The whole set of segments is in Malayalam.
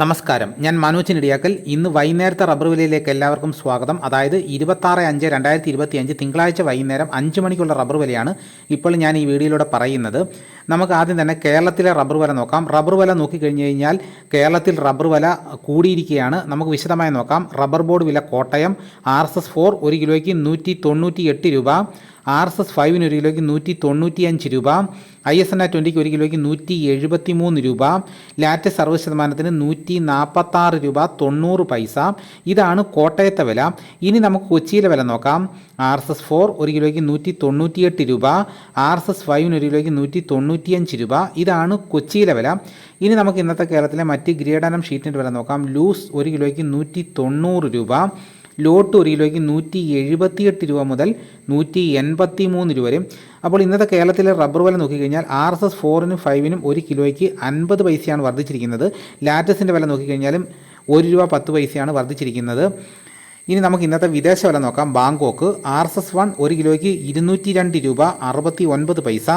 നമസ്കാരം, ഞാൻ മനോജ് നെടിയാക്കൽ. ഇന്ന് വൈകുന്നേരത്തെ റബ്ബർ വിലയിലേക്ക് എല്ലാവർക്കും സ്വാഗതം. അതായത് 26/5/2025 തിങ്കളാഴ്ച വൈകുന്നേരം 5 മണിക്കുള്ള റബ്ബർ വിലയാണ് ഇപ്പോൾ ഞാൻ ഈ വീഡിയോയിലൂടെ പറയുന്നത്. നമുക്ക് ആദ്യം തന്നെ കേരളത്തിലെ റബ്ബർ വില നോക്കാം. റബ്ബർ വില നോക്കിക്കഴിഞ്ഞ് കഴിഞ്ഞാൽ കേരളത്തിൽ റബ്ബർ വില കൂടിയിരിക്കുകയാണ്. നമുക്ക് വിശദമായി നോക്കാം. റബ്ബർ ബോർഡ് വില കോട്ടയം RSS 4 1 കിലോയ്ക്ക് 198 രൂപ, RSS 5 1 കിലോയ്ക്ക് 195 രൂപ, ISNA 20 1 കിലോയ്ക്ക് 173 രൂപ, ലാറ്റസ് 60% 146 രൂപ 90 പൈസ. ഇതാണ് കോട്ടയത്തെ വില. ഇനി നമുക്ക് കൊച്ചിയിലെ വില നോക്കാം. RSS 4 1 കിലോയ്ക്ക് 198 രൂപ, RSS 5 1 കിലോയ്ക്ക് 195 രൂപ. ഇതാണ് കൊച്ചിയിലെ വില. ഇനി നമുക്ക് ഇന്നത്തെ കേരളത്തിലെ മറ്റ് ഗ്രേഡനം ഷീറ്റിൻ്റെ വില നോക്കാം. ലൂസ് 1 കിലോയ്ക്ക് 190 രൂപ, ലോട്ട് 1 കിലോയ്ക്ക് 178 രൂപ മുതൽ 183 രൂപ വരെ. അപ്പോൾ ഇന്നത്തെ കേരളത്തിലെ റബ്ബർ വില നോക്കിക്കഴിഞ്ഞാൽ RSS 4 5 1 കിലോയ്ക്ക് 50 പൈസയാണ് വർദ്ധിച്ചിരിക്കുന്നത്. ലാറ്റസിൻ്റെ വില നോക്കിക്കഴിഞ്ഞാലും 1 രൂപ 10 പൈസയാണ് വർദ്ധിച്ചിരിക്കുന്നത്. ഇനി നമുക്ക് ഇന്നത്തെ വിദേശ വില നോക്കാം. ബാങ്കോക്ക് RSS 1 1 കിലോയ്ക്ക് 202 രൂപ 69 പൈസ,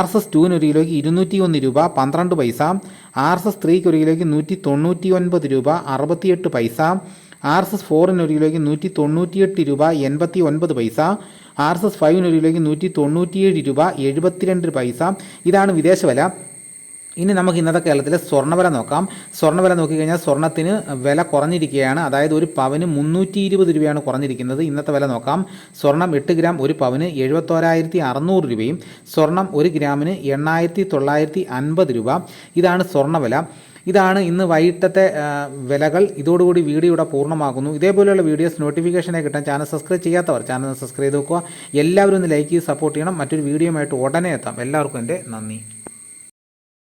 RSS 2 1 കിലോയ്ക്ക് 201 രൂപ 12 പൈസ, RSS 3 1 കിലോയ്ക്ക് 199 രൂപ 68 പൈസ, RSS 4 1 കിലോയ്ക്ക് 198 രൂപ 89 പൈസ, RSS 5 1 കിലോയ്ക്ക് 197 രൂപ 72 പൈസ. ഇതാണ് വിദേശ വില. ഇനി നമുക്ക് ഇന്നത്തെ കേരളത്തിലെ സ്വർണ്ണവില നോക്കാം. സ്വർണ്ണവില നോക്കിക്കഴിഞ്ഞാൽ സ്വർണ്ണത്തിന് വില കുറഞ്ഞിരിക്കുകയാണ്. അതായത് ഒരു പവന് 320 രൂപയാണ് കുറഞ്ഞിരിക്കുന്നത്. ഇന്നത്തെ വില നോക്കാം. സ്വർണ്ണം 8 ഗ്രാം ഒരു പവന് 71,600 രൂപയും, സ്വർണ്ണം 1 ഗ്രാമിന് 8,950 രൂപ. ഇതാണ് സ്വർണ്ണവില. ഇതാണ് ഇന്ന് വൈകിട്ടത്തെ വിലകൾ. ഇതോടുകൂടി വീഡിയോ ഇവിടെ പൂർണ്ണമാകുന്നു. ഇതേപോലെയുള്ള വീഡിയോസ് നോട്ടിഫിക്കേഷനെ കിട്ടാൻ ചാനൽ സബ്സ്ക്രൈബ് ചെയ്യാത്തവർ ചാനൽ സബ്സ്ക്രൈബ് ചെയ്ത് നോക്കുക. എല്ലാവരും ഒന്ന് ലൈക്ക് ചെയ്ത് സപ്പോർട്ട് ചെയ്യണം. മറ്റൊരു വീഡിയോയുമായിട്ട് ഉടനെ എത്താം. എല്ലാവർക്കും എൻ്റെ നന്ദി.